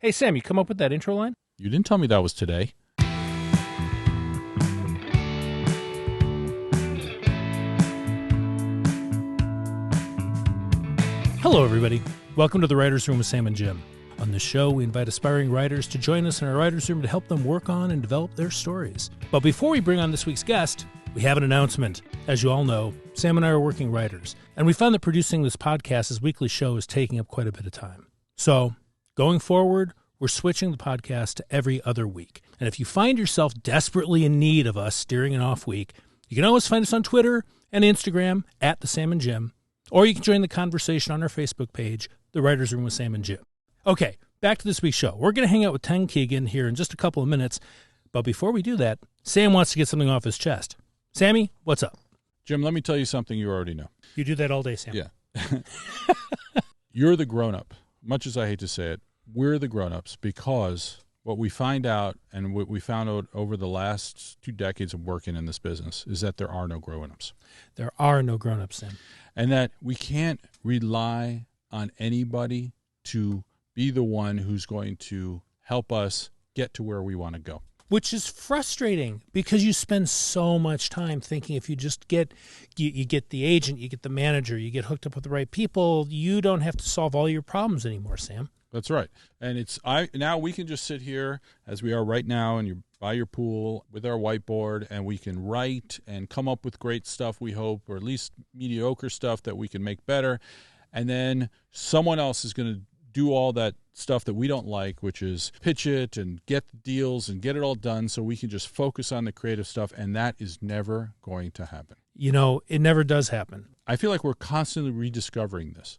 Hey, Sam, you come up with that intro line? You didn't tell me that was today. Hello, everybody. Welcome to the Writer's Room with Sam and Jim. On this show, we invite aspiring writers to join us in our writer's room to help them work on and develop their stories. But before we bring on this week's guest, we have an announcement. As you all know, Sam and I are working writers, and we found that producing this podcast as weekly show is taking up quite a bit of time. So, going forward, we're switching the podcast to every other week. And if you find yourself desperately in need of us during an off week, you can always find us on Twitter and Instagram at The Sam and Jim, or you can join the conversation on our Facebook page, The Writer's Room with Sam and Jim. Okay, back to this week's show. We're going to hang out with Teng Ky-Gan here in just a couple of minutes, but before we do that, Sam wants to get something off his chest. Sammy, what's up? Jim, let me tell you something you already know. You do that all day, Sam. Yeah. You're the grown-up. Much as I hate to say it, we're the grown-ups, because what we find out, and what we found out over the last 2 decades of working in this business, is that there are no grown-ups. There are no grown-ups, Sam. And that we can't rely on anybody to be the one who's going to help us get to where we want to go. Which is frustrating, because you spend so much time thinking if you just get you get the agent, you get the manager, you get hooked up with the right people, you don't have to solve all your problems anymore, Sam. That's right. And now we can just sit here as we are right now, and you're by your pool with our whiteboard, and we can write and come up with great stuff, we hope, or at least mediocre stuff that we can make better. And then someone else is going to do all that stuff that we don't like, which is pitch it and get the deals and get it all done, so we can just focus on the creative stuff, and that is never going to happen. You know, it never does happen. I feel like we're constantly rediscovering this.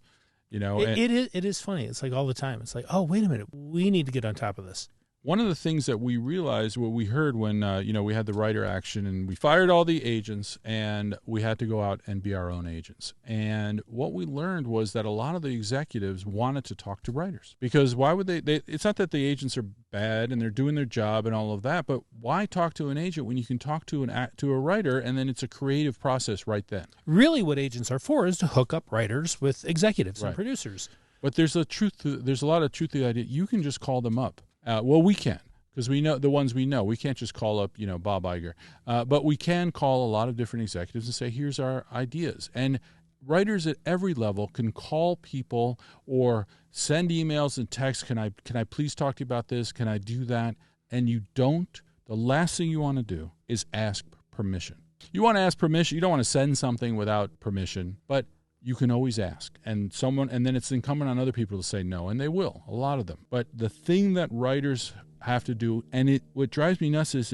You know, it is funny. It's like all the time. It's like, oh, wait a minute, we need to get on top of this. One of the things that we realized, what we heard when we had the writer action, and we fired all the agents, and we had to go out and be our own agents. And what we learned was that a lot of the executives wanted to talk to writers, because why would they? It's not that the agents are bad and they're doing their job and all of that, but why talk to an agent when you can talk to a writer, and then it's a creative process right then? Really, what agents are for is to hook up writers with executives and producers. But there's a lot of truth to the idea. You can just call them up. Well, we can, because we know the ones we know. We can't just call up, Bob Iger. But we can call a lot of different executives and say, here's our ideas. And writers at every level can call people or send emails and texts. Can I please talk to you about this? Can I do that? And the last thing you want to do is ask permission. You want to ask permission. You don't want to send something without permission, but you can always ask, and then it's incumbent on other people to say no, and they will, a lot of them. But the thing that writers have to do, and what drives me nuts is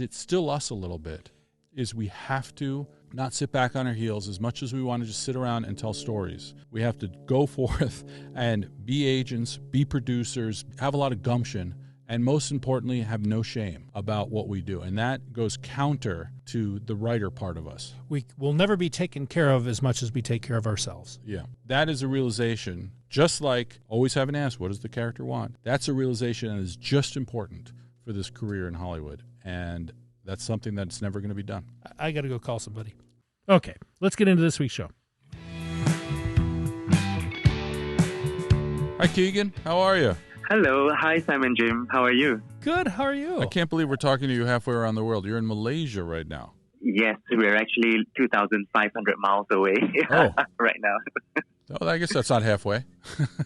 it's still us a little bit, is we have to not sit back on our heels as much as we want to just sit around and tell stories. We have to go forth and be agents, be producers, have a lot of gumption, and most importantly, have no shame about what we do. And that goes counter to the writer part of us. We will never be taken care of as much as we take care of ourselves. Yeah. That is a realization, just like always having asked, what does the character want? That's a realization that is just important for this career in Hollywood. And that's something that's never going to be done. I got to go call somebody. Okay, let's get into this week's show. Hi, Keegan. How are you? Hello. Hi, Simon Jim. How are you? Good. How are you? I can't believe we're talking to you halfway around the world. You're in Malaysia right now. Yes, we're actually 2,500 miles away right now. Oh, I guess that's not halfway.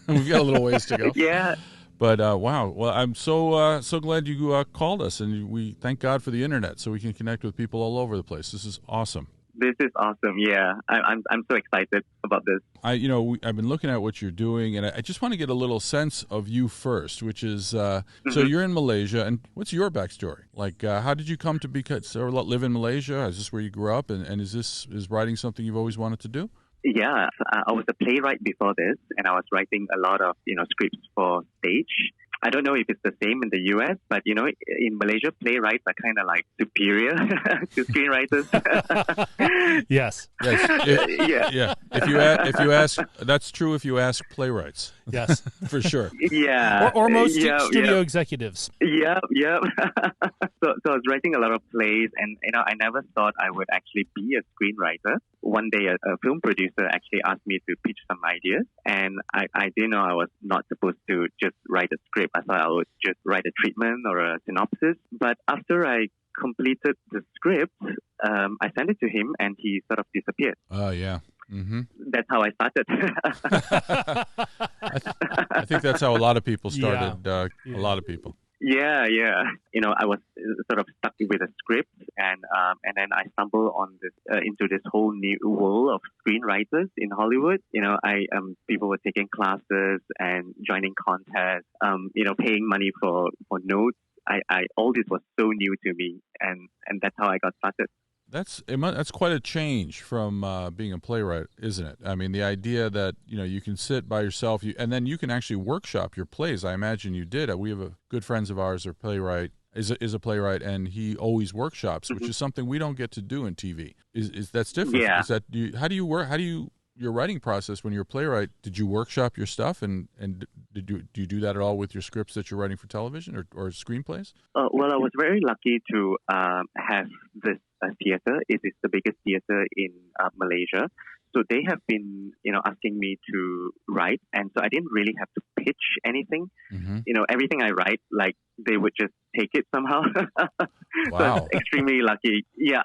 We've got a little ways to go. Yeah. But wow. Well, I'm so glad you called us, and we thank God for the internet, so we can connect with people all over the place. This is awesome. This is awesome. Yeah, I'm so excited about this. I've been looking at what you're doing, and I just want to get a little sense of you first, which is so you're in Malaysia, and what's your backstory? Like, how did you come to live in Malaysia? Is this where you grew up, and is writing something you've always wanted to do? Yeah, I was a playwright before this, and I was writing a lot of scripts for stage. I don't know if it's the same in the U.S., but, in Malaysia, playwrights are kind of like superior to screenwriters. Yes. Yeah. If you ask, that's true if you ask playwrights. Yes. For sure. Yeah. Or most studio executives. Yeah. I was writing a lot of plays, and I never thought I would actually be a screenwriter. One day, a film producer actually asked me to pitch some ideas, and I didn't know I was not supposed to just write a script. I thought I would just write a treatment or a synopsis. But after I completed the script, I sent it to him, and he sort of disappeared. Oh, yeah. Mm-hmm. That's how I started. I think that's how a lot of people started. A lot of people. Yeah. I was sort of stuck with a script, and then I stumbled on this into this whole new world of screenwriters in Hollywood. People were taking classes and joining contests. Paying money for notes. All this was so new to me, and that's how I got started. That's quite a change from being a playwright, isn't it? I mean, the idea that you can sit by yourself, and then you can actually workshop your plays. I imagine you did. We have a good friends of ours, is a playwright, and he always workshops, which is something we don't get to do in TV. Is that's different? Yeah. How do you work? How do you your writing process when you're a playwright? Did you workshop your stuff, and do you do that at all with your scripts that you're writing for television or screenplays? Well, I was very lucky to have this theater. It is the biggest theater in Malaysia. So they have been, asking me to write, and so I didn't really have to pitch anything. Mm-hmm. Everything I write, like they would just take it somehow. Wow. So I was extremely lucky. Yeah,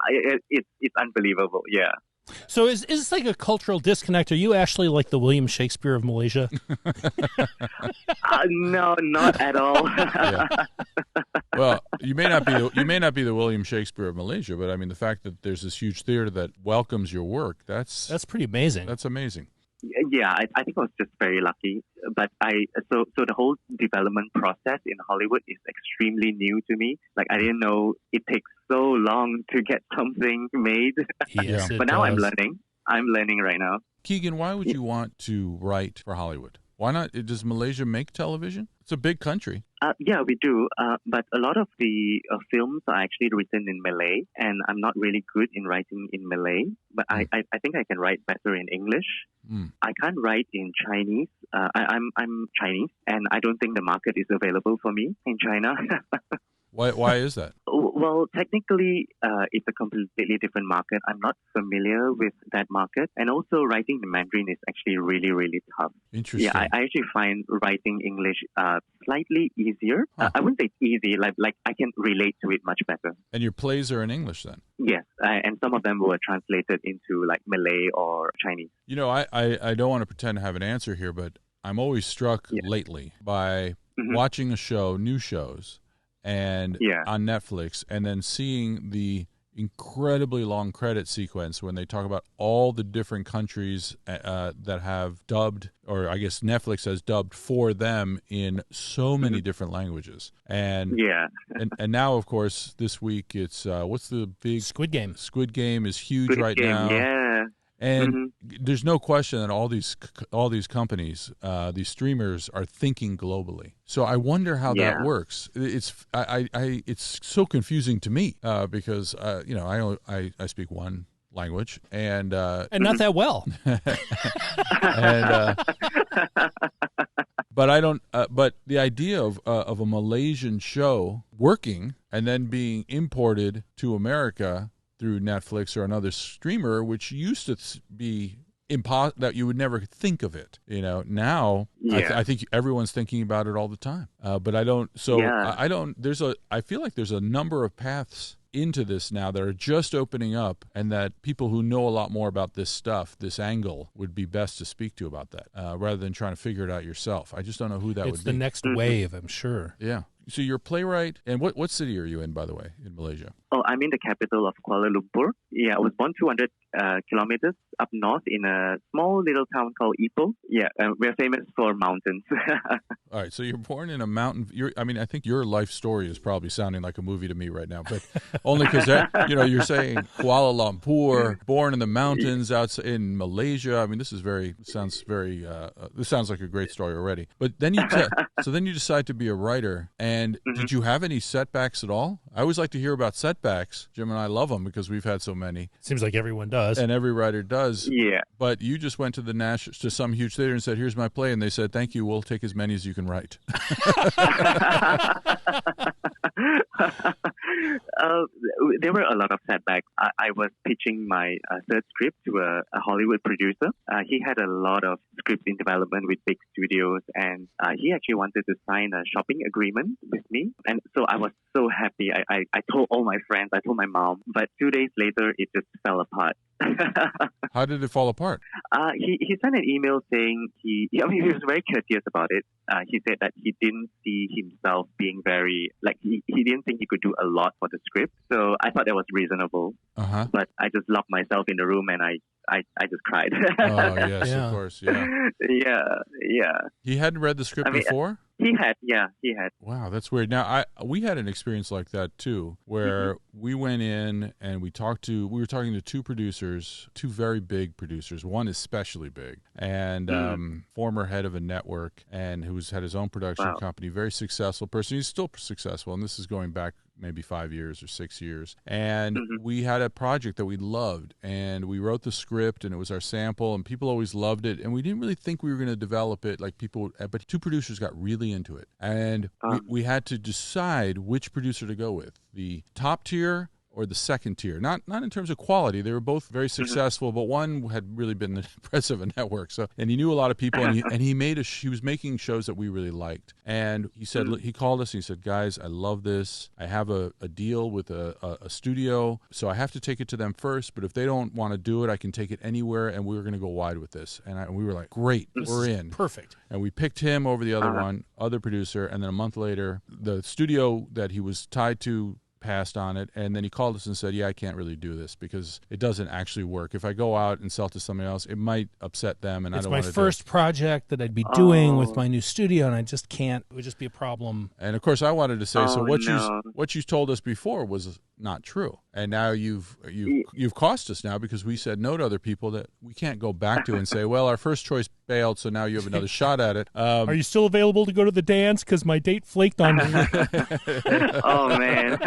it's unbelievable. Yeah. So is this like a cultural disconnect? Are you actually like the William Shakespeare of Malaysia? No, not at all. Yeah. Well, you may not be the William Shakespeare of Malaysia, but I mean the fact that there's this huge theater that welcomes your work, that's pretty amazing. That's amazing. Yeah, I think I was just very lucky. But so the whole development process in Hollywood is extremely new to me. Like I didn't know it takes so long to get something made. Yes, but now I'm learning. I'm learning right now. Ky-Gan, why would you want to write for Hollywood? Why not? Does Malaysia make television? It's a big country. Yeah, we do. But a lot of the films are actually written in Malay, and I'm not really good in writing in Malay. But I think I can write better in English. I can't write in Chinese. I'm Chinese, and I don't think the market is available for me in China. Why is that? Well, technically, it's a completely different market. I'm not familiar with that market. And also, writing in Mandarin is actually really, really tough. Interesting. Yeah, I actually find writing English slightly easier. Huh. I wouldn't say it's easy. Like I can relate to it much better. And your plays are in English then? Yes, and some of them were translated into like Malay or Chinese. I don't want to pretend to have an answer here, but I'm always struck lately by watching a show, new shows, and on Netflix, and then seeing the incredibly long credit sequence when they talk about all the different countries that have dubbed, or I guess Netflix has dubbed for them in so many different languages. And and now, of course, this week it's what's the big Squid Game. Squid Game is huge right now. Yeah. And there's no question that all these companies, these streamers, are thinking globally. So I wonder how that works. It's so confusing to me because I speak one language and not that well. But I don't. But the idea of a Malaysian show working and then being imported to America through Netflix or another streamer, which used to be that you would never think of it. Now I think everyone's thinking about it all the time. But I don't. So I don't. I feel like there's a number of paths into this now that are just opening up, and that people who know a lot more about this stuff, this angle, would be best to speak to about that, rather than trying to figure it out yourself. I just don't know who that would be. It's the next wave, I'm sure. Yeah. So you're a playwright, and what city are you in, by the way, in Malaysia? Oh, I'm in the capital of Kuala Lumpur. Yeah, I was born 200 kilometers up north in a small little town called Ipoh. Yeah, we're famous for mountains. All right, so you're born in a mountain. I think your life story is probably sounding like a movie to me right now, but only because you're saying Kuala Lumpur, born in the mountains out in Malaysia. I mean, this sounds like a great story already. But then you decide to be a writer. And did you have any setbacks at all? I always like to hear about setbacks. Jim and I love them because we've had so many. Seems like everyone does. And every writer does. Yeah. But you just went to some huge theater and said, "Here's my play." And they said, "Thank you. We'll take as many as you can write." pitching my third script to a Hollywood producer. He had a lot of scripts in development with big studios, and he actually wanted to sign a shopping agreement with me. And so I was so happy. I told all my friends, I told my mom, but 2 days later, it just fell apart. How did it fall apart? He sent an email saying he was very courteous about it. He said that he didn't see himself being very, he didn't think he could do a lot for the script. So I thought that was reasonable. Uh-huh. But I just locked myself in the room and I just cried. Oh, yes, Yeah. of course, yeah. Yeah. He hadn't read the script before? He had. Wow, that's weird. Now, we had an experience like that too, where we went in and we were talking to two producers, two very big producers. One especially big, and former head of a network, and who's had his own production company, very successful person. He's still successful, and this is going back maybe 5 years or 6 years. And we had a project that we loved, and we wrote the script, and it was our sample, and people always loved it. And we didn't really think we were going to develop it like people, but two producers got really into it. And we had to decide which producer to go with, the top tier or the second tier. Not in terms of quality. They were both very successful, but one had really been the press of a network. So, and he knew a lot of people, and he was making shows that we really liked. And he said, he called us and he said, guys, I love this. I have a deal with a studio, so I have to take it to them first. But if they don't want to do it, I can take it anywhere, and we're going to go wide with this. And we were like, great, we're in. Perfect. And we picked him over the other producer. And then a month later, the studio that he was tied to passed on it, and then he called us and said, I can't really do this because it doesn't actually work. If I go out and sell to somebody else, it might upset them, and I don't want to do it. It's my first project that I'd be doing with my new studio, and I just can't. It would just be a problem. And of course, I wanted to say, what you told us before was not true, and now you've cost us now, because we said no to other people that we can't go back to and say, well, our first choice bailed, so now you have another shot at it. Are you still available to go to the dance? Because my date flaked on me. Oh, man.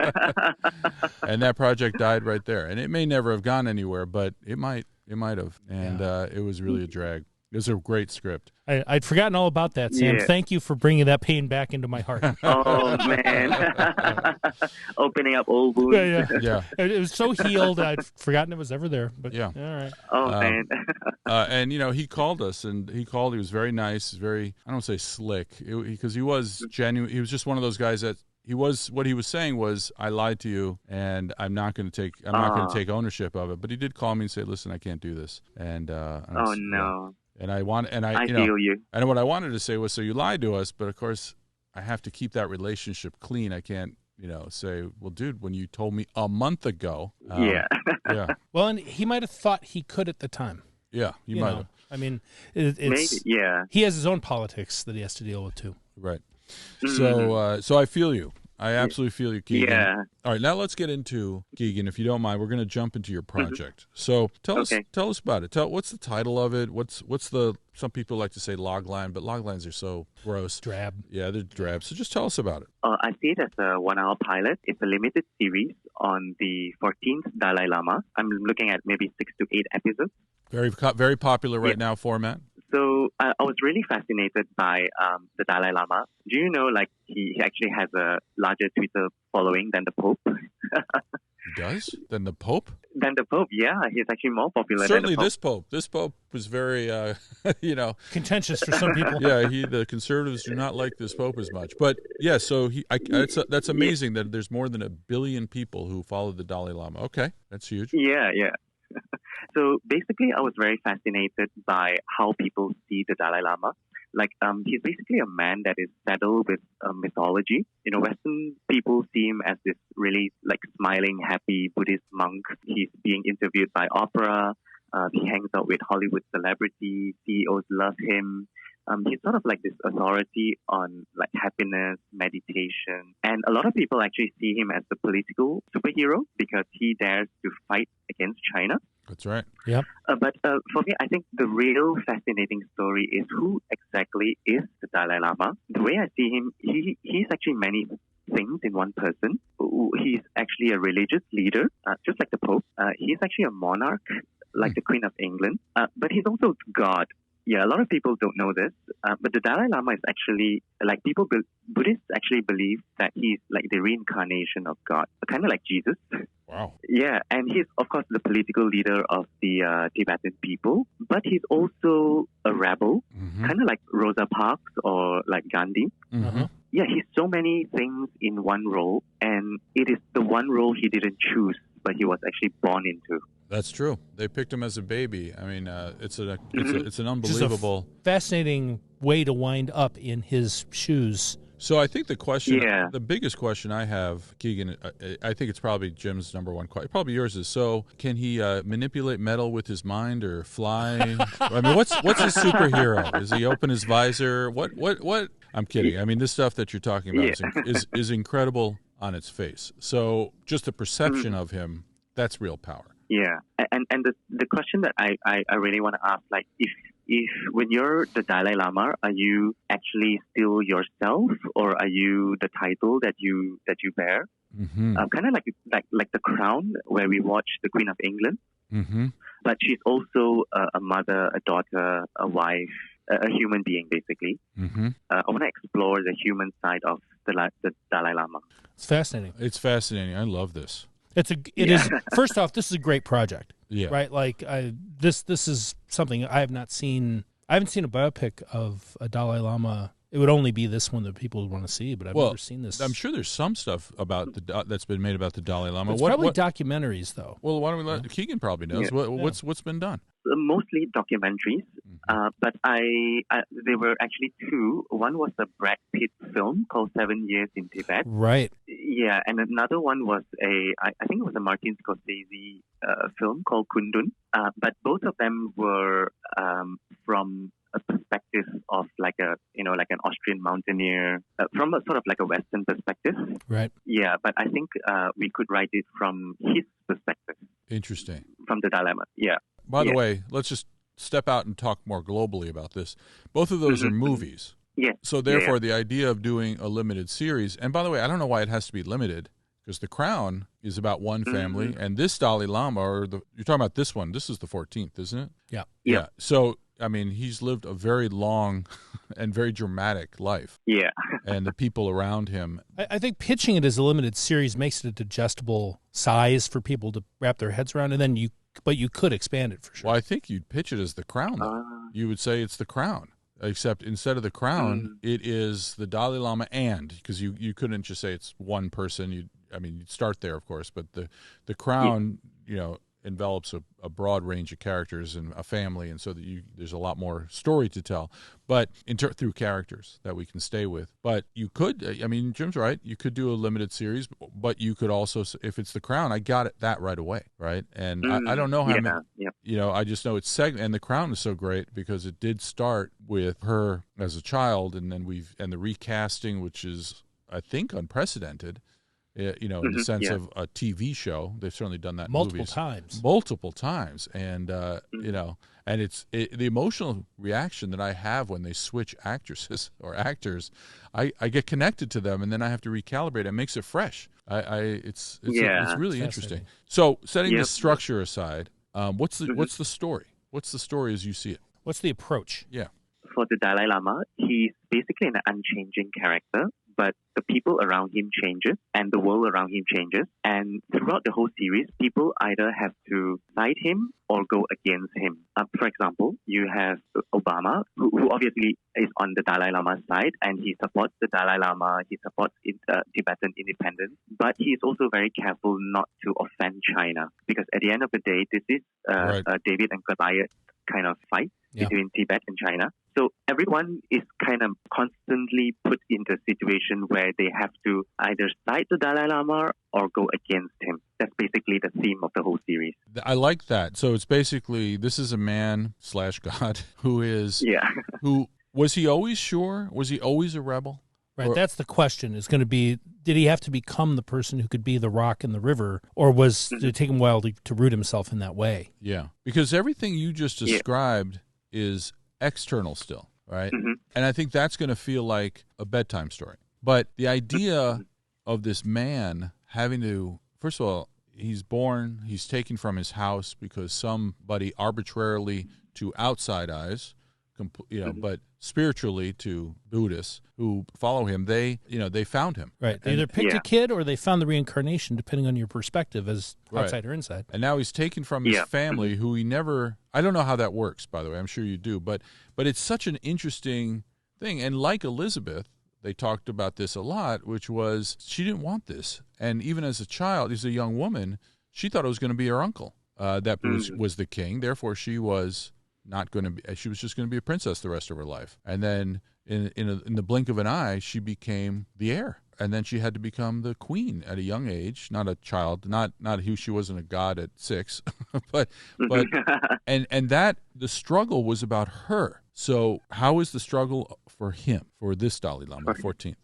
And that project died right there. And it may never have gone anywhere, but it might have. And it was really a drag. It was a great script. I'd forgotten all about that, Sam. Yeah. Thank you for bringing that pain back into my heart. Oh, man. Opening up old wounds. Yeah. It was so healed, I'd forgotten it was ever there. But yeah. All right. Oh, man. And, he called us, and he was very nice, very, I don't say slick, because he was genuine. He was just one of those guys that, what he was saying was, I lied to you, and I'm not going to take ownership of it. But he did call me and say, listen, I can't do this. And no. And I feel you. And what I wanted to say was, so you lied to us, but of course I have to keep that relationship clean. I can't, say, well, dude, when you told me a month ago. Yeah. Well, and he might have thought he could at the time. Yeah, he might have. I mean, Maybe, yeah. He has his own politics that he has to deal with too. Right. So I feel you. I absolutely feel you, Ky-Gan. Yeah. All right, now let's get into, Ky-Gan, if you don't mind. We're going to jump into your project. So tell us about it. What's the title of it? What's the, some people like to say logline, but loglines are so gross. Drab. Yeah, they're drab. So just tell us about it. I see it as a 1 hour pilot. It's a limited series on the 14th Dalai Lama. I'm looking at maybe 6 to 8 episodes. Very popular right now format. So I was really fascinated by the Dalai Lama. Do you know, he actually has a larger Twitter following than the Pope? He does? Than the Pope? Than the Pope, yeah. He's actually more popular Certainly than the Pope. This Pope was very, contentious for some people. Yeah, the conservatives do not like this Pope as much. But, yeah, so that's amazing that there's more than 1 billion people who follow the Dalai Lama. Okay, that's huge. Yeah. So basically, I was very fascinated by how people see the Dalai Lama. He's basically a man that is saddled with mythology. Western people see him as this really smiling, happy Buddhist monk. He's being interviewed by opera. He hangs out with Hollywood celebrities. CEOs love him. He's sort of like this authority on happiness, meditation. And a lot of people actually see him as the political superhero because he dares to fight against China. That's right. Yep. But for me, I think the real fascinating story is who exactly is the Dalai Lama. The way I see him, he's actually many things in one person. He's actually a religious leader, just like the Pope. He's actually a monarch, like the Queen of England. But he's also God. Yeah, a lot of people don't know this, but the Dalai Lama is actually, Buddhists actually believe that he's like the reincarnation of God, kind of like Jesus. Wow. Yeah, and he's, of course, the political leader of the Tibetan people, but he's also a rebel, kind of like Rosa Parks or like Gandhi. Yeah, he's so many things in one role, and it is the one role he didn't choose, but he was actually born into. That's true. They picked him as a baby. I mean, it's an unbelievable, just a fascinating way to wind up in his shoes. So I think the biggest question I have, Ky-Gan, I think it's probably Jim's number one question. Probably yours is. So can he manipulate metal with his mind or fly? I mean, what's his superhero? Does he open his visor? What? I'm kidding. I mean, this stuff that you're talking about is incredible on its face. So just the perception of him, that's real power. Yeah, and the question that I really want to ask, like, if when you're the Dalai Lama, are you actually still yourself, or are you the title that you bear? Kind of like the Crown, where we watch the Queen of England, but she's also a mother, a daughter, a wife, a human being, basically. I want to explore the human side of the Dalai Lama. It's fascinating. It's fascinating. I love this. It is. First off, this is a great project. Yeah. Right. Like this is something I have not seen. I haven't seen a biopic of a Dalai Lama. It would only be this one that people would want to see, but I've never seen this. I'm sure there's some stuff about that's been made about the Dalai Lama. It's probably documentaries, though. Well, why don't we let Ky-Gan probably knows what's been done. Mostly documentaries, but there were actually two. One was a Brad Pitt film called 7 Years in Tibet. Right. Yeah, and another one was I think it was a Martin Scorsese film called Kundun. But both of them were from a perspective of like an Austrian mountaineer, from a sort of like a Western perspective. Right. Yeah, but I think we could write it from his perspective. Interesting. From the Dalai Lama. Yeah. By the way, let's just step out and talk more globally about this. Both of those are movies. Yeah. So therefore, the idea of doing a limited series, and by the way, I don't know why it has to be limited, because The Crown is about one family, and this Dalai Lama, you're talking about this one. This is the 14th, isn't it? Yeah. Yeah. So I mean, he's lived a very long and very dramatic life. Yeah. And the people around him. I think pitching it as a limited series makes it a digestible size for people to wrap their heads around, and then you could expand it for sure. Well, I think you'd pitch it as The Crown, though. You would say it's The Crown, except instead of The Crown, it is the Dalai Lama because you couldn't just say it's one person. You'd start there, of course, but the Crown, envelops a broad range of characters and a family, and so that there's a lot more story to tell, but through characters that we can stay with. But you could, Jim's right, you could do a limited series, but you could also, if it's The Crown, I got that right away, right? And I don't know how I just know it's and The Crown is so great because it did start with her as a child, and then and the recasting, which is, I think, unprecedented. In the sense of a TV show. They've certainly done that in multiple times. And, and it's the emotional reaction that I have when they switch actresses or actors, I get connected to them, and then I have to recalibrate. It makes it fresh. It's really interesting. So setting the structure aside, what's the story? What's the story as you see it? What's the approach? Yeah. For the Dalai Lama, he's basically an unchanging character, but the people around him changes and the world around him changes. And throughout the whole series, people either have to side him or go against him. For example, you have Obama, who obviously is on the Dalai Lama's side, and he supports the Dalai Lama, he supports Tibetan independence, but he is also very careful not to offend China, because at the end of the day, this is a David and Goliath kind of fight between Tibet and China. So everyone is kind of constantly put into a situation where they have to either side the Dalai Lama or go against him. That's basically the theme of the whole series. I like that. So it's basically, this is a man/God who is, who, was he always sure? Was he always a rebel? Right, that's the question, is going to be, did he have to become the person who could be the rock in the river, or did it take him a while to root himself in that way? Yeah, because everything you just described is external still, right? And I think that's going to feel like a bedtime story. But the idea of this man having to, first of all, he's taken from his house because somebody arbitrarily, to outside eyes, but spiritually to Buddhists who follow him, they found him. Right. They either picked a kid or they found the reincarnation, depending on your perspective as outside or inside. And now he's taken from his family, who he never. I don't know how that works, by the way. I'm sure you do, but it's such an interesting thing. And like Elizabeth, they talked about this a lot, which was she didn't want this. And even as a child, as a young woman, she thought it was going to be her uncle that was the king. Therefore, she was not going to be. She was just going to be a princess the rest of her life. And then, in the blink of an eye, she became the heir. And then she had to become the queen at a young age, not a child, not who she wasn't a god at 6, but and that the struggle was about her. So how is the struggle for him, for this Dalai Lama, 14th?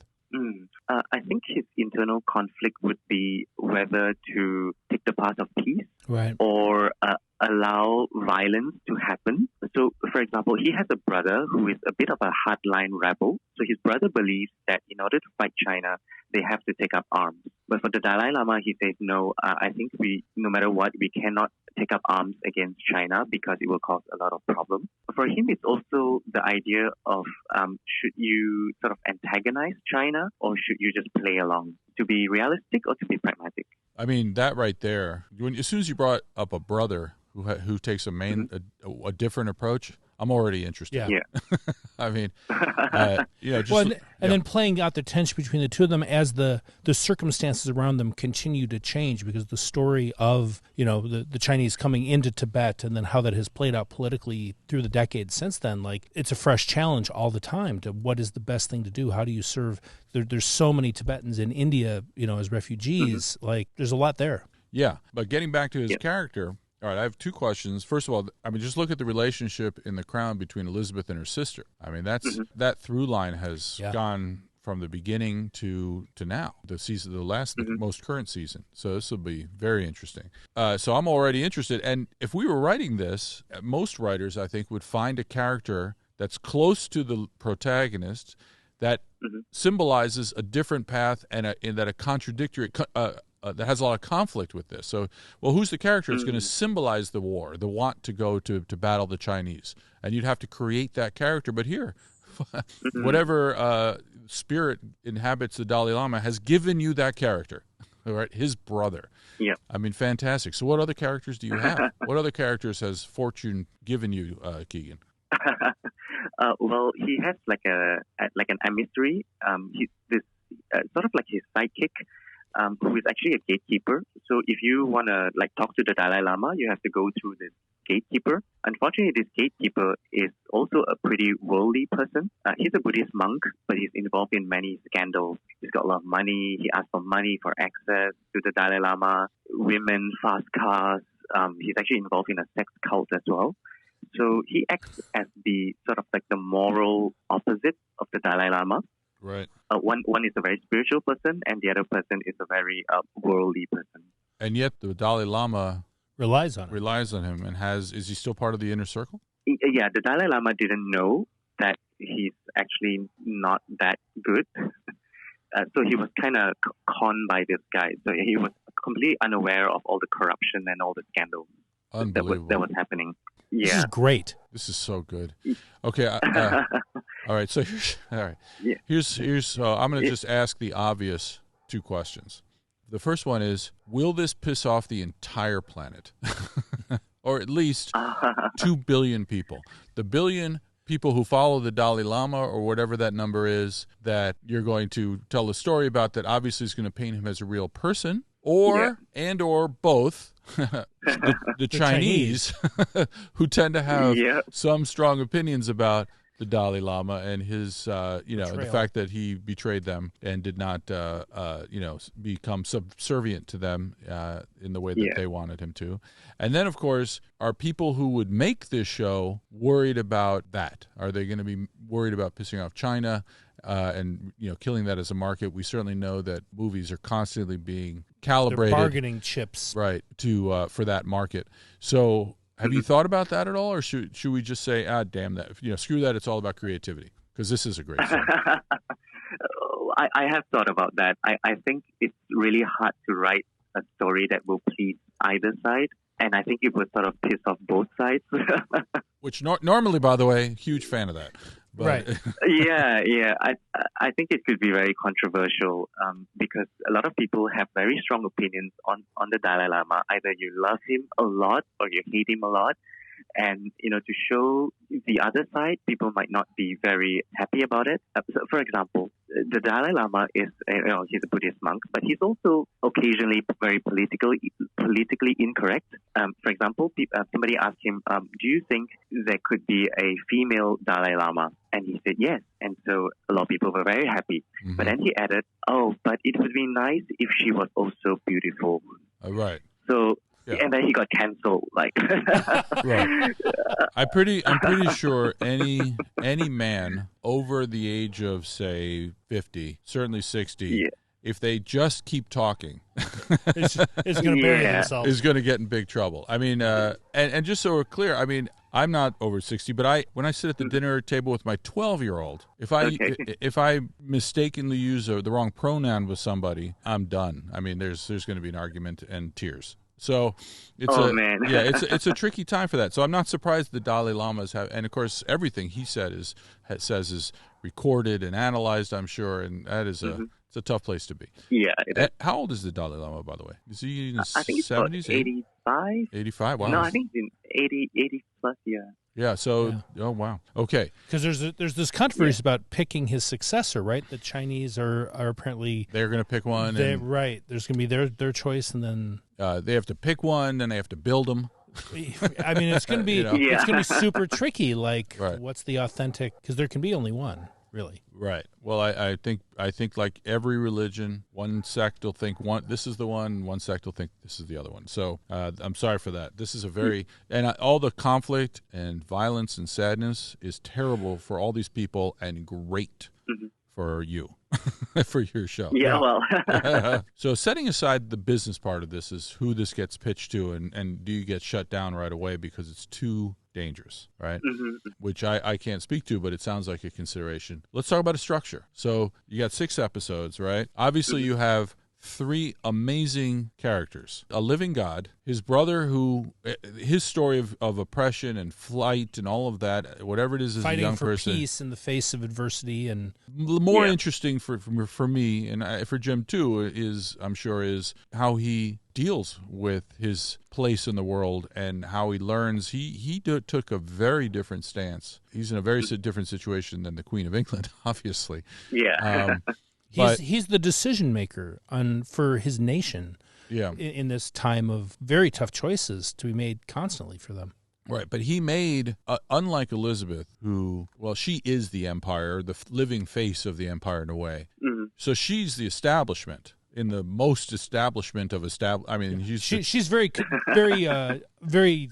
I think his internal conflict would be whether to take the path of peace or allow violence to happen. So, for example, he has a brother who is a bit of a hardline rebel. So his brother believes that in order to fight China, they have to take up arms. But for the Dalai Lama, he says, no, I think no matter what, we cannot take up arms against China because it will cause a lot of problems. For him, it's also the idea of should you sort of antagonize China or should you just play along? To be realistic or to be pragmatic? I mean, that right there, as soon as you brought up a brother who takes a different approach, I'm already interested. Yeah. I mean, then playing out the tension between the two of them as the circumstances around them continue to change, because the story of, the Chinese coming into Tibet and then how that has played out politically through the decades since then, like it's a fresh challenge all the time to what is the best thing to do. How do you serve? There's so many Tibetans in India, as refugees. Like there's a lot there. Yeah. But getting back to his character. All right, I have 2 questions. First of all, just look at the relationship in The Crown between Elizabeth and her sister. I mean, that through line has gone from the beginning to now, the most current season. So this will be very interesting. So I'm already interested. And if we were writing this, most writers, I think, would find a character that's close to the protagonist that symbolizes a different path and that a contradictory. That has a lot of conflict with this. So, who's the character that's going to symbolize the war, the want to go to battle the Chinese? And you'd have to create that character. But here, whatever spirit inhabits the Dalai Lama has given you that character, all right? His brother. Yeah. I mean, fantastic. So what other characters do you have? What other characters has fortune given you, Ky-Gan? Well, he has like an emissary. He's this sort of like his sidekick. Who is actually a gatekeeper. So if you want to talk to the Dalai Lama, you have to go through this gatekeeper. Unfortunately, this gatekeeper is also a pretty worldly person. He's a Buddhist monk, but he's involved in many scandals. He's got a lot of money. He asks for money for access to the Dalai Lama, women, fast cars. He's actually involved in a sex cult as well. So he acts as the sort of like the moral opposite of the Dalai Lama. Right. One is a very spiritual person, and the other person is a very worldly person. And yet, the Dalai Lama relies on him, and is he still part of the inner circle? Yeah, the Dalai Lama didn't know that he's actually not that good, so he was kind of conned by this guy. So he was completely unaware of all the corruption and all the scandals that was happening. Yeah. This is great. This is so good. Okay. All right. So here's I'm going to just ask the obvious 2 questions. The first one is, will this piss off the entire planet? Or at least 2 billion people? The billion people who follow the Dalai Lama, or whatever that number is, that you're going to tell a story about, that obviously is going to paint him as a real person, or both. the Chinese who tend to have some strong opinions about the Dalai Lama and his, the fact that he betrayed them and did not, become subservient to them in the way that they wanted him to. And then, of course, are people who would make this show worried about that? Are they going to be worried about pissing off China and killing that as a market? We certainly know that movies are constantly being calibrated. They're bargaining chips. Right, to for that market. So have you thought about that at all, or should we just say, damn that, screw that, it's all about creativity? Because this is a great story. I have thought about that. I think it's really hard to write a story that will please either side. And I think it would sort of piss off both sides. Which normally, by the way, huge fan of that. But, right. Yeah. I think it could be very controversial because a lot of people have very strong opinions on the Dalai Lama. Either you love him a lot or you hate him a lot. And, to show the other side, people might not be very happy about it. So for example, the Dalai Lama is, he's a Buddhist monk, but he's also occasionally very politically incorrect. For example, somebody asked him, do you think there could be a female Dalai Lama? And he said yes. And so a lot of people were very happy. Mm-hmm. But then he added, but it would be nice if she was also beautiful. Right. So... Yeah. And then he got canceled. Right. I'm pretty sure any man over the age of, say, 50, certainly 60, if they just keep talking, is going to bury themselves. Is going to get in big trouble. I mean, and just so we're clear, I mean, I'm not over 60, but when I sit at the dinner table with my 12-year-old, if I mistakenly use the wrong pronoun with somebody, I'm done. I mean, there's going to be an argument and tears. So it's a tricky time for that. So I'm not surprised the Dalai Lamas have, and of course everything he says is recorded and analyzed, I'm sure, and that is it's a tough place to be. Yeah. How old is the Dalai Lama, by the way? Is he in his 70s? I think it's about 85. 85. Wow. No, I think it's in 80 plus. Yeah. Yeah. So, oh wow. Okay. Because there's this controversy about picking his successor, right? The Chinese are apparently they're going to pick one. Right. There's going to be their choice, and then they have to pick one, then they have to build them. I mean, it's going to be it's going to be super tricky. Like, what's the authentic? Because there can be only one, really. Right. Well, I think like every religion, one sect will think this is the one sect will think this is the other one. So I'm sorry for that. This is a very all the conflict and violence and sadness is terrible for all these people and great for you. For your show. Yeah, well. So setting aside the business part of this is who this gets pitched to and do you get shut down right away because it's too dangerous, right? Mm-hmm. Which I can't speak to, but it sounds like a consideration. Let's talk about a structure. So you got 6 episodes, right? Obviously you have 3 amazing characters. A living God, his brother his story of oppression and flight and all of that, whatever it is as a young person. Fighting for peace in the face of adversity. And more interesting for me and for Jim too is how he deals with his place in the world and how he learns. He took a very different stance. He's in a very different situation than the Queen of England, obviously. Yeah. He's the decision maker for his nation in this time of very tough choices to be made constantly for them. Right, but he made, unlike Elizabeth, she is the empire, the living face of the empire in a way. Mm-hmm. So she's the establishment. In the most establishment of I mean, she's very, very, very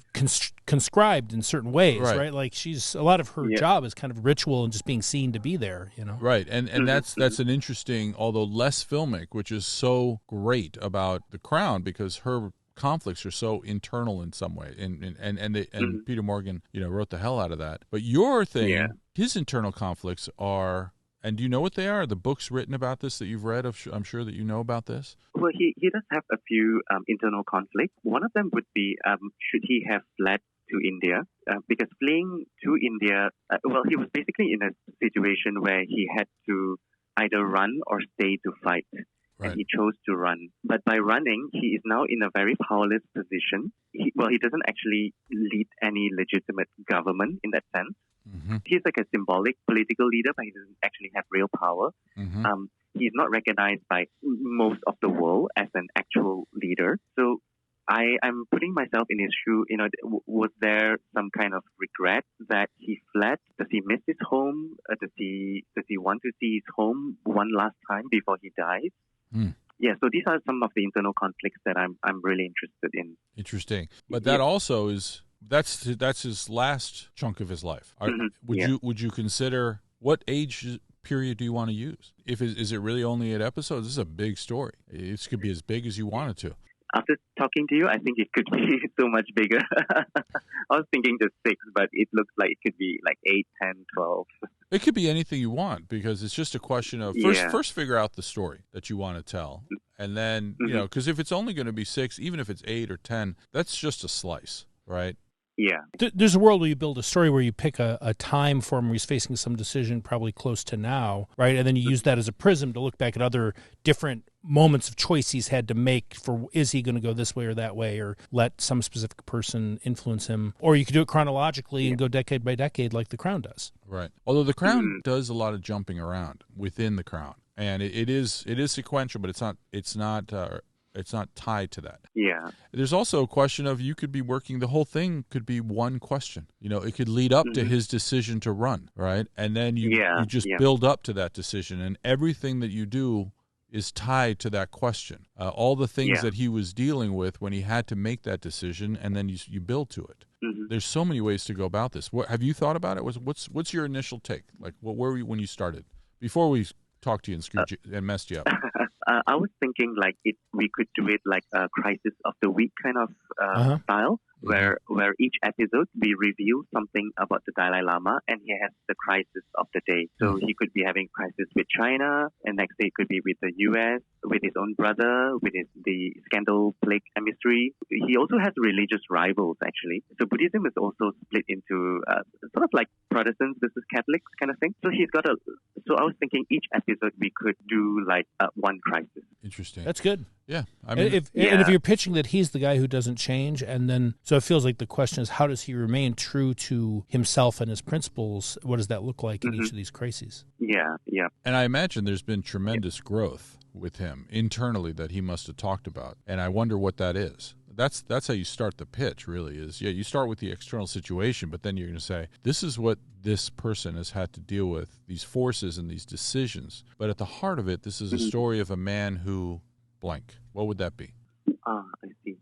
conscribed in certain ways, right? Like a lot of her job is kind of ritual and just being seen to be there, Right, and that's an interesting, although less filmic, which is so great about The Crown because her conflicts are so internal in some way, and Peter Morgan, wrote the hell out of that. But your thing, his internal conflicts are. And do you know what they are? The books written about this that you've read, I'm sure that you know about this? Well, he does have a few internal conflicts. One of them would be, should he have fled to India? Because fleeing to India, he was basically in a situation where he had to either run or stay to fight. Right. And he chose to run. But by running, he is now in a very powerless position. He doesn't actually lead any legitimate government in that sense. Mm-hmm. He's like a symbolic political leader, but he doesn't actually have real power. Mm-hmm. He's not recognized by most of the world as an actual leader. So I'm putting myself in his shoe. Was there some kind of regret that he fled? Does he miss his home? Does he want to see his home one last time before he dies? Mm. Yeah, so these are some of the internal conflicts that I'm really interested in. Interesting, but that also is. That's his last chunk of his life. Would you consider what age period do you want to use? Is it really only 8 episodes? This is a big story. It could be as big as you want it to. After talking to you, I think it could be so much bigger. I was thinking just 6, but it looks like it could be like 8, 10, 12. It could be anything you want because it's just a question of first figure out the story that you want to tell. And then, you know, because if it's only going to be 6, even if it's 8 or 10, that's just a slice, right? Yeah. There's a world where you build a story where you pick a time for him where he's facing some decision probably close to now, right? And then you use that as a prism to look back at other different moments of choice he's had to make for, is he going to go this way or that way, or let some specific person influence him? Or you could do it chronologically and go decade by decade like The Crown does. Right. Although The Crown does a lot of jumping around within The Crown. And it is sequential, but it's not tied to that. Yeah. There's also a question of, you could be working, the whole thing could be one question. You know, it could lead up to his decision to run, right? And then you just build up to that decision, and everything that you do is tied to that question. All the things that he was dealing with when he had to make that decision, and then you build to it. There's so many ways to go about this. What have you thought about it? What's your initial take? Like, where were you when you started? Before we talked to you and screwed you and messed you up. I was thinking like we could do it like a crisis of the week kind of style, where each episode we reveal something about the Dalai Lama, and he has the crisis of the day. So he could be having crisis with China, and next day it could be with the U.S., with his own brother, with the scandal-plagued emissary. He also has religious rivals, actually. So Buddhism is also split into sort of like Protestants versus Catholics kind of thing. So So I was thinking each episode we could do like one crisis. Interesting. That's good. Yeah. I mean, mean, and if you're pitching that he's the guy who doesn't change, and then, so it feels like the question is, how does he remain true to himself and his principles? What does that look like in each of these crises? Yeah, yeah. And I imagine there's been tremendous growth with him internally that he must have talked about. And I wonder what that is. That's how you start the pitch, really, is, you start with the external situation, but then you're going to say, this is what this person has had to deal with, these forces and these decisions. But at the heart of it, this is a story of a man who blank. What would that be? I see.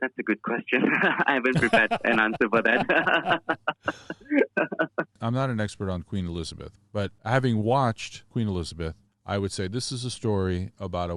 That's a good question. I haven't prepared an answer for that. I'm not an expert on Queen Elizabeth, but having watched Queen Elizabeth, I would say this is a story about a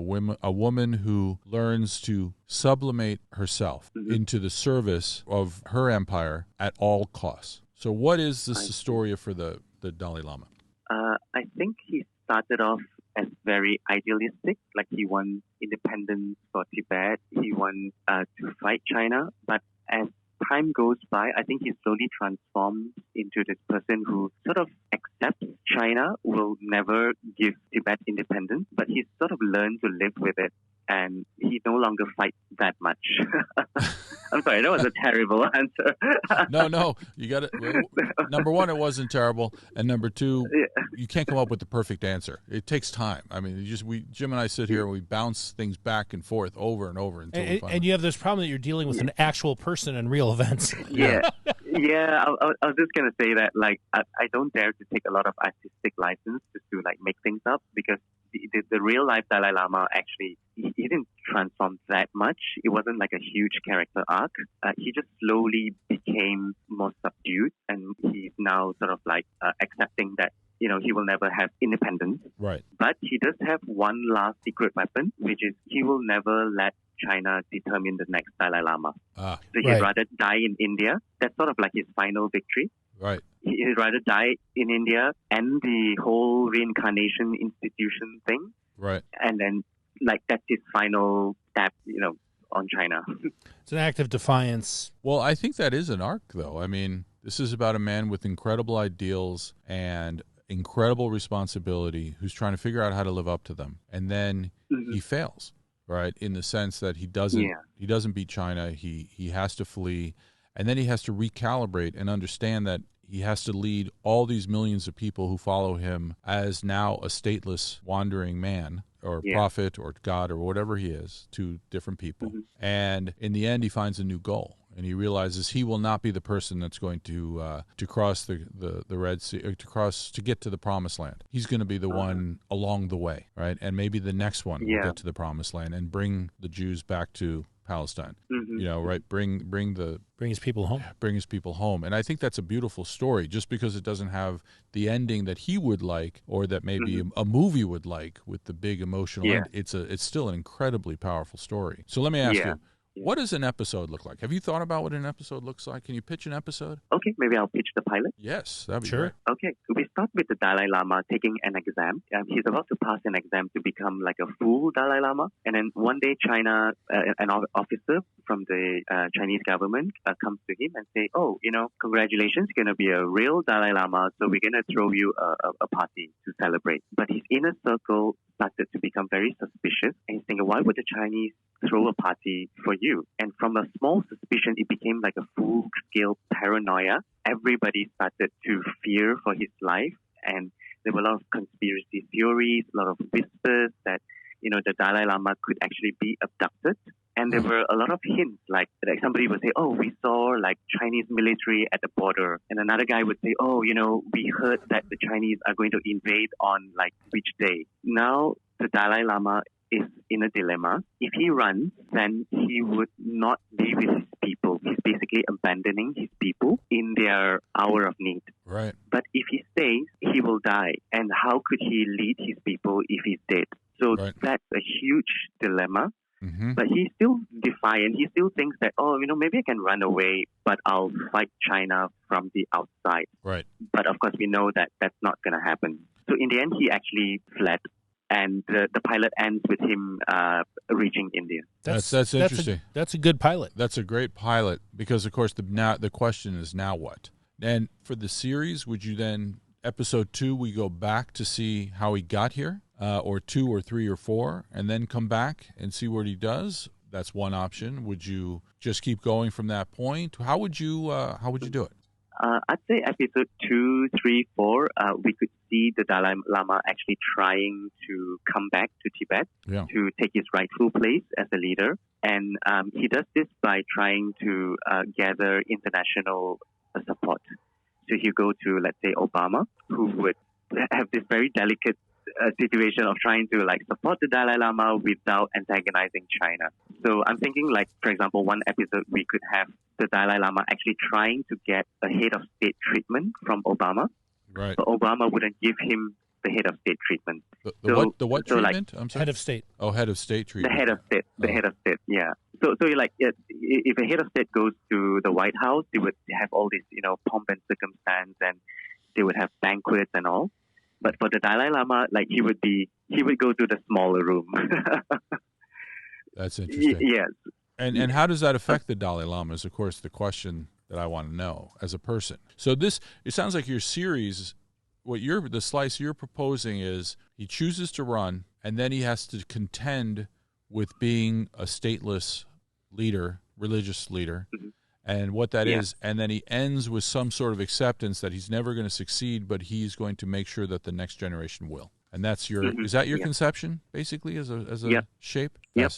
woman who learns to sublimate herself into the service of her empire at all costs. So what is this story for the Dalai Lama? I think he started off as very idealistic, like he wants independence for Tibet, he wants to fight China, but as time goes by, I think he slowly transforms into this person who sort of accepts China will never give Tibet independence, but he sort of learned to live with it, and he no longer fights that much. I'm sorry, that was a terrible answer. No, you got it. Number one, it wasn't terrible, and number two, you can't come up with the perfect answer. It takes time. I mean, Jim and I sit here and we bounce things back and forth over and over until we find. And you have this problem that you're dealing with an actual person in real events. Yeah. I was just gonna say that, like, I don't dare to take a lot of artistic license just to like make things up, because the real life Dalai Lama actually he didn't transform that much. It wasn't like a huge character arc. He just slowly became more subdued, and he's now sort of like accepting that he will never have independence. Right. But he does have one last secret weapon, which is he will never let China determine the next Dalai Lama. So he'd rather die in India. That's sort of like his final victory. Right. He'd rather die in India and the whole reincarnation institution thing. Right. And then, like, that's his final step, on China. It's an act of defiance. Well, I think that is an arc, though. I mean, this is about a man with incredible ideals and incredible responsibility who's trying to figure out how to live up to them. And then he fails, right, in the sense that he doesn't beat China. He has to flee. And then he has to recalibrate and understand that he has to lead all these millions of people who follow him as now a stateless, wandering man or prophet or God or whatever he is to different people. And in the end, he finds a new goal. And he realizes he will not be the person that's going to cross the Red Sea, or to get to the Promised Land. He's going to be the one along the way, right? And maybe the next one will get to the Promised Land and bring the Jews back to Palestine. Right? Bring his people home. Bring his people home. And I think that's a beautiful story, just because it doesn't have the ending that he would like, or that maybe a movie would like with the big emotional end. It's still an incredibly powerful story. So let me ask you, What does an episode look like? Have you thought about what an episode looks like? Can you pitch an episode? Okay, maybe I'll pitch the pilot. Yes, that'd be Sure. great. Okay, we start with the Dalai Lama taking an exam. He's about to pass an exam to become like a full Dalai Lama. And then one day, China, an officer from the Chinese government comes to him and say, "Oh, congratulations, you're going to be a real Dalai Lama, so we're going to throw you a party to celebrate." But his inner circle started to become very suspicious, and he's thinking, why would the Chinese throw a party for you? And from a small suspicion, it became like a full-scale paranoia. Everybody started to fear for his life, and there were a lot of conspiracy theories, a lot of whispers that, the Dalai Lama could actually be abducted. And there were a lot of hints, like somebody would say, "Oh, we saw like Chinese military at the border." And another guy would say, "Oh, we heard that the Chinese are going to invade on like which day." Now, the Dalai Lama is in a dilemma. If he runs, then he would not be with his people. He's basically abandoning his people in their hour of need. Right. But if he stays, he will die. And how could he lead his people if he's dead? So that's a huge dilemma. Mm-hmm. But he's still defiant. He still thinks that, maybe I can run away, but I'll fight China from the outside. Right. But of course, we know that that's not going to happen. So in the end, he actually fled. And the pilot ends with him reaching India. That's interesting. That's a good pilot. That's a great pilot because, of course, the question is now what? And for the series, would you then, episode 2, we go back to see how he got here, or 2 or 3 or 4, and then come back and see what he does? That's one option. Would you just keep going from that point? How would you do it? I'd say episode 2, 3, 4, we could see the Dalai Lama actually trying to come back to Tibet to take his rightful place as a leader. And he does this by trying to gather international support. So he'll go to, let's say, Obama, who would have this very delicate situation of trying to support the Dalai Lama without antagonizing China. So I'm thinking, for example, one episode we could have the Dalai Lama actually trying to get a head of state treatment from Obama. Right. But Obama wouldn't give him the head of state treatment. The what treatment? I'm sorry. Head of state. Oh, head of state treatment. The head of state. The head of state. Yeah. So you're if a head of state goes to the White House, they would have all this, pomp and circumstance, and they would have banquets and all. But for the Dalai Lama, he would go to the smaller room. That's interesting. Yes. And how does that affect the Dalai Lama is, of course, the question that I want to know as a person. So it sounds like your series, the slice you're proposing is he chooses to run, and then he has to contend with being a stateless leader, religious leader, and what that is, and then he ends with some sort of acceptance that he's never going to succeed, but he's going to make sure that the next generation will. And that's is that your conception, basically, as a shape? Yep.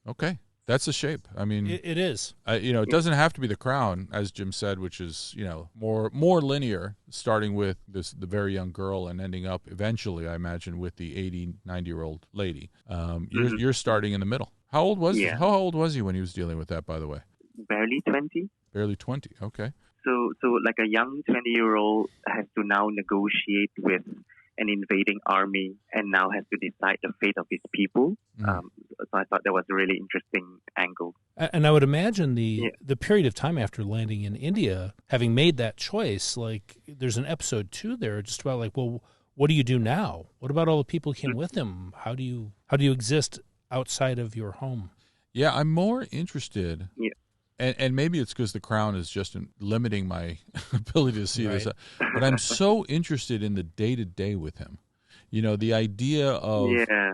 Okay. That's the shape. I mean, it is. It doesn't have to be the crown, as Jim said, which is more linear, starting with the very young girl and ending up eventually, I imagine, with the 80, 90-year-old lady. You're starting in the middle. How old was he? How old was he when he was dealing with that? By the way, barely 20. Barely 20. Okay. So a young 20-year-old has to now negotiate with an invading army and now has to decide the fate of his people. So I thought that was a really interesting angle. And I would imagine the period of time after landing in India, having made that choice, there's an episode 2 there just about well, what do you do now? What about all the people who came with him? How do you exist outside of your home? Yeah, I'm more interested. Yeah. And maybe it's because the crown is just limiting my ability to see this. But I'm so interested in the day-to-day with him. The idea of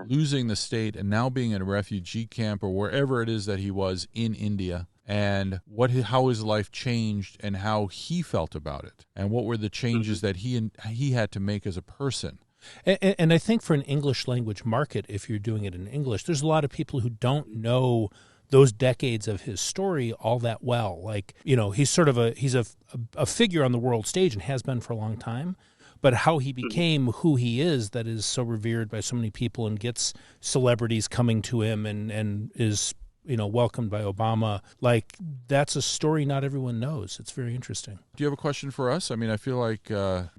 losing the state and now being in a refugee camp or wherever it is that he was in India, and how his life changed and how he felt about it, and what were the changes that he had to make as a person. And I think for an English language market, if you're doing it in English, there's a lot of people who don't know those decades of his story all that well. He's sort of a figure on the world stage and has been for a long time, but how he became who he is, that is so revered by so many people and gets celebrities coming to him and is welcomed by Obama, that's a story not everyone knows. It's very interesting. Do you have a question for us? I mean, I feel like I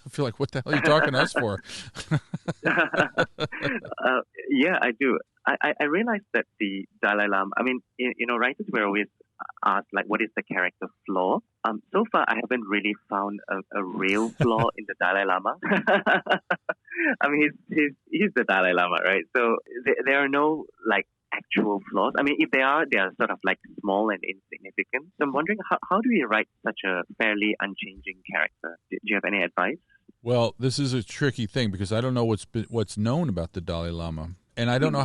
feel like, what the hell are you talking to us for? Yeah, I do. I realized that the Dalai Lama, I mean, writers were always asked, like, what is the character flaw? So far, I haven't really found a real flaw in the Dalai Lama. I mean, he's the Dalai Lama, right? So there are no, like, actual flaws. I mean, if they are sort of like small and insignificant. So I'm wondering, how do you write such a fairly unchanging character? Do you have any advice? Well, this is a tricky thing because I don't know what's known about the Dalai Lama, and I don't know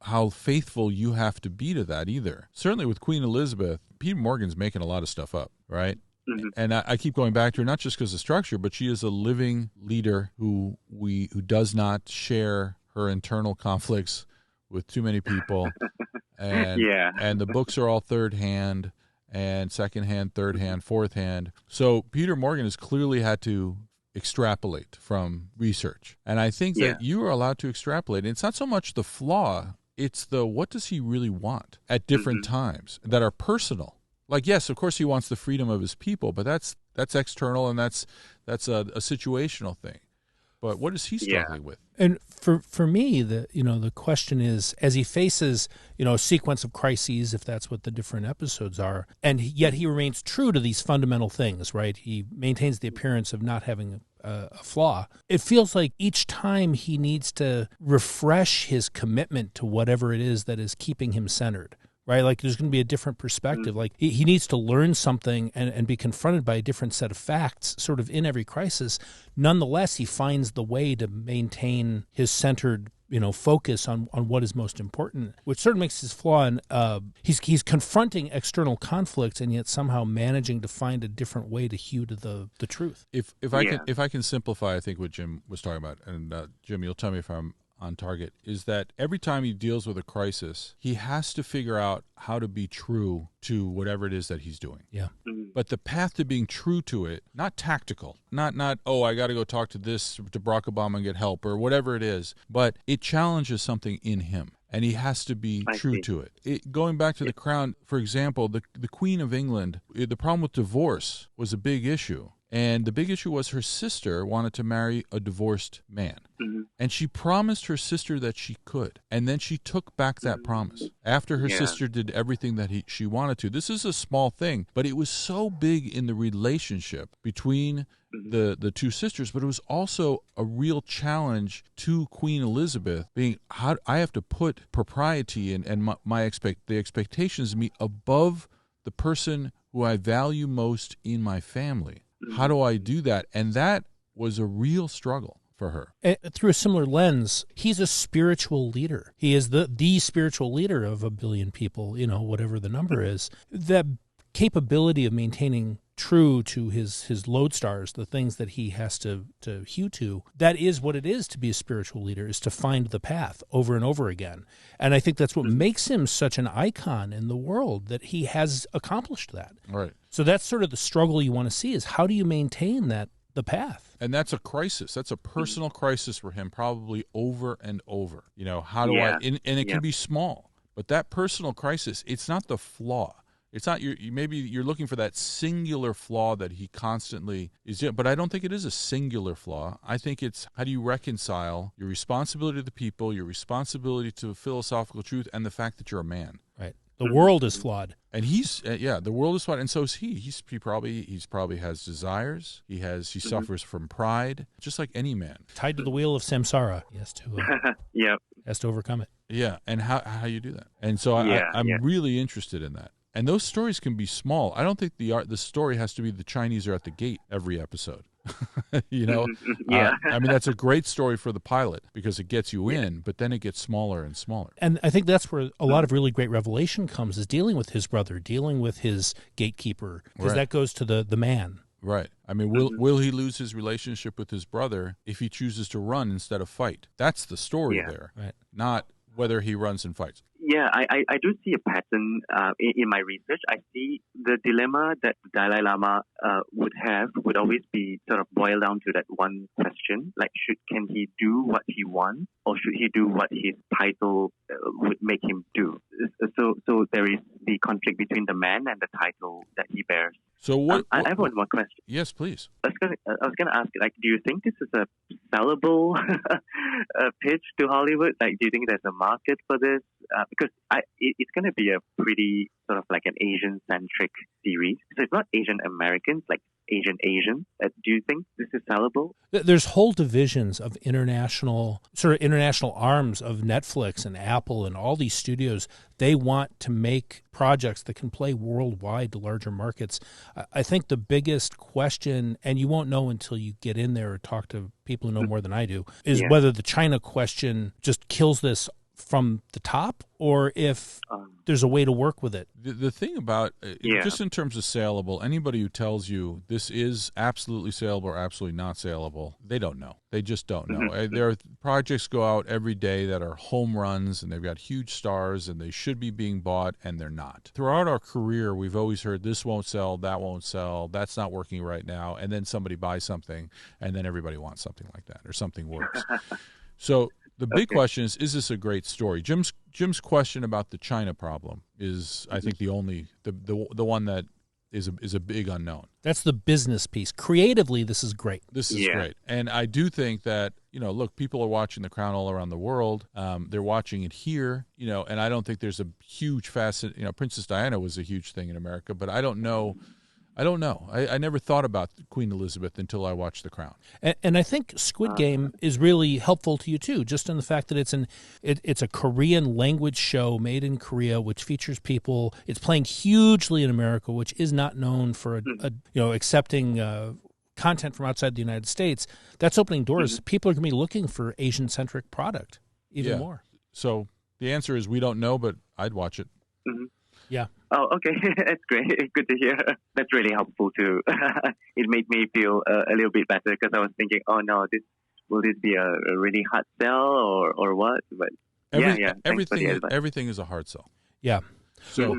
how faithful you have to be to that either. Certainly with Queen Elizabeth, Peter Morgan's making a lot of stuff up, right? Mm-hmm. And I keep going back to her, not just because of structure, but she is a living leader who does not share her internal conflicts with too many people, and the books are all third hand and second hand, third hand, fourth hand. So Peter Morgan has clearly had to extrapolate from research, and I think that you are allowed to extrapolate. And it's not so much the flaw; it's the what does he really want at different times that are personal. Like, yes, of course, he wants the freedom of his people, but that's external, and that's a situational thing. But what is he struggling with? And for me, the question is, as he faces a sequence of crises, if that's what the different episodes are, and yet he remains true to these fundamental things, right? He maintains the appearance of not having a flaw. It feels like each time he needs to refresh his commitment to whatever it is that is keeping him centered. Right, like there's going to be a different perspective. Like he needs to learn something and be confronted by a different set of facts, sort of in every crisis. Nonetheless, he finds the way to maintain his centered, focus on what is most important, which sort of makes his flaw. And he's confronting external conflicts, and yet somehow managing to find a different way to hew to the truth. If I can simplify, I think what Jim was talking about, and Jim, you'll tell me if I'm on target, is that every time he deals with a crisis, he has to figure out how to be true to whatever it is that he's doing. Yeah. But the path to being true to it, not tactical, not I got to go talk to Barack Obama and get help or whatever it is, but it challenges something in him. And he has to be true to it. Going back to the crown, for example, the Queen of England, the problem with divorce was a big issue. And the big issue was her sister wanted to marry a divorced man. Mm-hmm. And she promised her sister that she could. And then she took back that promise after her sister did everything that she wanted to. This is a small thing, but it was so big in the relationship between the two sisters. But it was also a real challenge to Queen Elizabeth, being how I have to put propriety and the expectations of me above the person who I value most in my family. How do I do that? And that was a real struggle for her. Through a similar lens, he's a spiritual leader. He is the spiritual leader of 1 billion people, whatever the number is. That capability of maintaining true to his lodestars, the things that he has to hew to, that is what it is to be a spiritual leader, is to find the path over and over again. And I think that's what makes him such an icon in the world, that he has accomplished that. Right. So that's sort of the struggle you want to see, is how do you maintain the path? And that's a crisis. That's a personal crisis for him, probably over and over. How do I, and it can be small, but that personal crisis, it's not the flaw. It's not maybe you're looking for that singular flaw that he constantly is doing, but I don't think it is a singular flaw. I think it's how do you reconcile your responsibility to the people, your responsibility to philosophical truth, and the fact that you're a man. Right. The world is flawed. And he's the world is flawed, and so is he. He probably has desires. He suffers from pride, just like any man. Tied to the wheel of samsara. He has to has to overcome it. Yeah, and how you do that. And so I'm really interested in that. And those stories can be small. I don't think the story has to be the Chinese are at the gate every episode. I mean, that's a great story for the pilot because it gets you in, but then it gets smaller and smaller. And I think that's where a lot of really great revelation comes, is dealing with his brother, dealing with his gatekeeper, because that goes to the man. Right. I mean, will he lose his relationship with his brother if he chooses to run instead of fight? That's the story there, right? Not whether he runs and fights. Yeah, I do see a pattern in my research. I see the dilemma that the Dalai Lama would always be sort of boiled down to that one question, like can he do what he wants, or should he do what his title would make him do? So there is the conflict between the man and the title that he bears. So I have one more question. Yes, please. I was going to ask, like, do you think this is a sellable pitch to Hollywood? Like, do you think there's a market for this? Because it's going to be a pretty sort of like an Asian-centric series. So it's not Asian Americans, like Asian. Do you think this is sellable? There's whole divisions of international arms of Netflix and Apple and all these studios. They want to make projects that can play worldwide to larger markets. I think the biggest question, and you won't know until you get in there or talk to people who know more than I do, is whether the China question just kills this from the top, or if there's a way to work with it. The thing about, just in terms of saleable, anybody who tells you this is absolutely saleable or absolutely not saleable, they don't know. They just don't know. There are projects go out every day that are home runs, and they've got huge stars, and they should be being bought, and they're not. Throughout our career, we've always heard this won't sell, that won't sell, that's not working right now, and then somebody buys something, and then everybody wants something like that, or something works. So the big question is this a great story? Jim's question about the China problem is, I think, the one that is a big unknown. That's the business piece. Creatively, this is great. This is great. And I do think that, look, people are watching The Crown all around the world. They're watching it here, and I don't think there's a huge Princess Diana was a huge thing in America, but I don't know. I never thought about Queen Elizabeth until I watched The Crown. And I think Squid Game is really helpful to you, too, just in the fact that it's a Korean language show made in Korea, which features people. It's playing hugely in America, which is not known for accepting content from outside the United States. That's opening doors. People are going to be looking for Asian-centric product even more. So the answer is we don't know, but I'd watch it. Mm-hmm. Yeah. Oh, okay. That's great. Good to hear. That's really helpful too. It made me feel a little bit better, because I was thinking, oh no, will this be a really hard sell or what? But everything is a hard sell. Yeah. So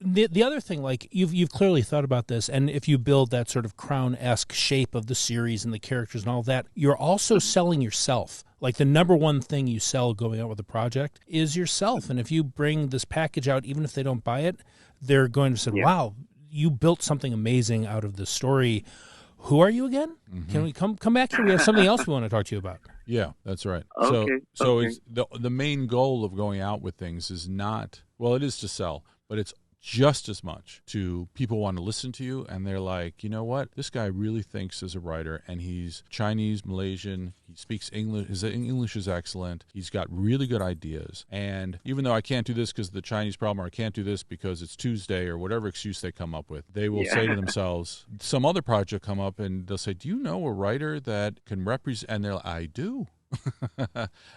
the other thing, like you've clearly thought about this, and if you build that sort of Crown-esque shape of the series and the characters and all that, you're also selling yourself. Like the number one thing you sell going out with a project is yourself. And if you bring this package out, even if they don't buy it, they're going to say, wow, you built something amazing out of this story. Who are you again? Mm-hmm. Can we come back here? We have something else we want to talk to you about. Yeah, that's right. Okay. So it's the main goal of going out with things is not, well, it is to sell, but it's just as much to people want to listen to you, and they're like, you know what, this guy really thinks as a writer, and he's Chinese, Malaysian, he speaks English, his English is excellent, he's got really good ideas, and even though I can't do this because of the Chinese problem, or I can't do this because it's Tuesday, or whatever excuse they come up with, they will say to themselves, some other project come up, and they'll say, do you know a writer that can represent, and they're like, I do.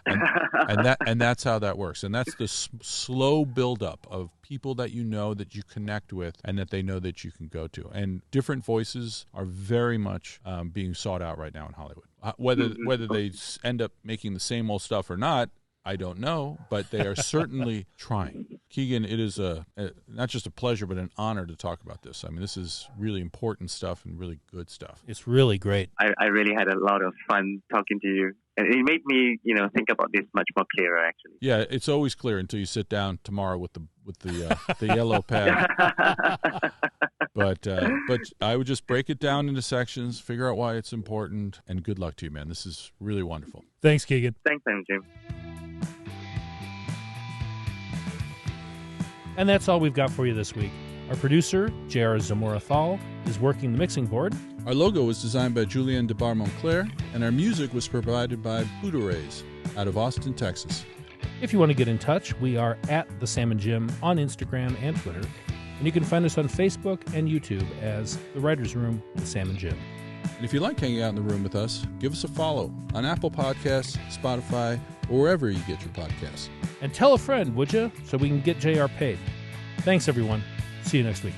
and that's how that works, and that's the slow buildup of people that that you connect with, and that they know that you can go to. And different voices are very much being sought out right now in Hollywood. Whether they end up making the same old stuff or not, I don't know, but they are certainly trying. Ky-Gan, it is not just a pleasure, but an honor to talk about this. I mean, this is really important stuff and really good stuff. It's really great. I really had a lot of fun talking to you. And it made me, think about this much more clearer, actually. Yeah, it's always clear until you sit down tomorrow with the yellow pad. But I would just break it down into sections, figure out why it's important, and good luck to you, man. This is really wonderful. Thanks, Ky-Gan. Thanks, Jim. And that's all we've got for you this week. Our producer, J.R. Zamora-Thal, is working the mixing board. Our logo was designed by Julien Debar-Monclair, and our music was provided by Buddha Rays out of Austin, Texas. If you want to get in touch, we are at The Sam and Jim on Instagram and Twitter. And you can find us on Facebook and YouTube as The Writers' Room with Sam and Jim. And if you like hanging out in the room with us, give us a follow on Apple Podcasts, Spotify, or wherever you get your podcasts. And tell a friend, would you, so we can get JR paid. Thanks, everyone. See you next week.